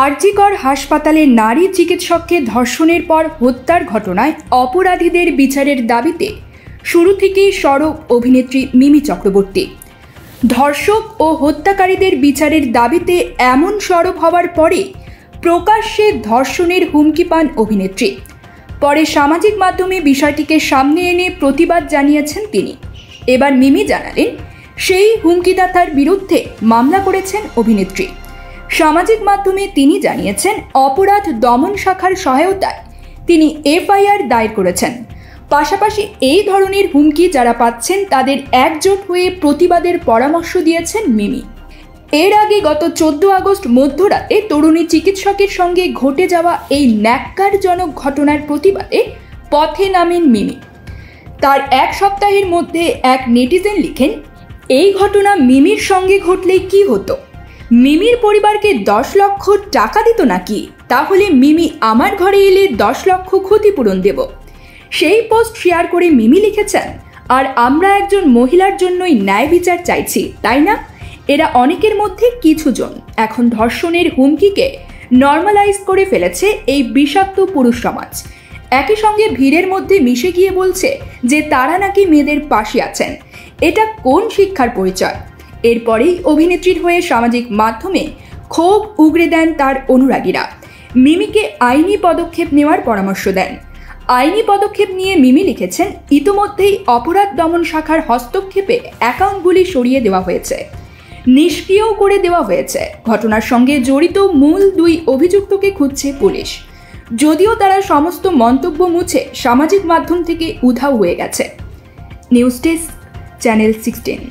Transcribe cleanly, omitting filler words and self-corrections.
আরজিকর হাসপাতালে নারী চিকিৎসককে ধর্ষণের পর হত্যার ঘটনায় অপরাধীদের বিচারের দাবিতে শুরু থেকেই সরব অভিনেত্রী মিমি চক্রবর্তী। ধর্ষক ও হত্যাকারীদের বিচারের দাবিতে এমন সরব হওয়ার পরে প্রকাশ্যে ধর্ষণের হুমকি পান অভিনেত্রী। পরে সামাজিক মাধ্যমে বিষয়টিকে সামনে এনে প্রতিবাদ জানিয়েছেন তিনি। এবার মিমি জানালেন সেই হুমকিদাতার বিরুদ্ধে মামলা করেছেন অভিনেত্রী। সামাজিক মাধ্যমে তিনি জানিয়েছেন অপরাধ দমন শাখার সহায়তায় তিনি এফআইআর দায়ের করেছেন। পাশাপাশি এই ধরনের হুমকি যারা পাচ্ছেন তাদের একজোট হয়ে প্রতিবাদের পরামর্শ দিয়েছেন মিমি। এর আগে গত 14 আগস্ট মধ্যরাতে তরুণী চিকিৎসকের সঙ্গে ঘটে যাওয়া এই ন্যাক্কারজনক ঘটনার প্রতিবাদে পথে নামেন মিমি। তার এক সপ্তাহের মধ্যে এক নেটিজেন লিখেন, এই ঘটনা মিমির সঙ্গে ঘটলে কি হতো? মিমির পরিবারকে 10 লক্ষ টাকা দিত নাকি? তাহলে মিমি আমার ঘরে এলে 10 লক্ষ ক্ষতিপূরণ দেব। সেই পোস্ট শেয়ার করে মিমি লিখেছেন, আর আমরা একজন মহিলার জন্যই ন্যায় বিচার চাইছি, তাই না? এরা অনেকের মধ্যে কিছুজন এখন ধর্ষণের হুমকিকে নর্মালাইজ করে ফেলেছে এই বিষাক্ত পুরুষ সমাজ। একই সঙ্গে ভিড়ের মধ্যে মিশে গিয়ে বলছে যে তারা নাকি মেয়েদের পাশে আছেন। এটা কোন শিক্ষার পরিচয়? এরপরেই অভিনেত্রীর হয়ে সামাজিক মাধ্যমে ক্ষোভ উগরে দেন তার অনুরাগীরা। মিমিকে আইনি পদক্ষেপ নেওয়ার পরামর্শ দেন। আইনি পদক্ষেপ নিয়ে মিমি লিখেছেন, ইতোমধ্যেই অপরাধ দমন শাখার হস্তক্ষেপে অ্যাকাউন্টগুলি সরিয়ে দেওয়া হয়েছে, নিষ্ক্রিয় করে দেওয়া হয়েছে। ঘটনার সঙ্গে জড়িত মূল 2 অভিযুক্তকে খুঁজছে পুলিশ, যদিও তারা সমস্ত মন্তব্য মুছে সামাজিক মাধ্যম থেকে উধাও হয়ে গেছে। News desk, channel 16।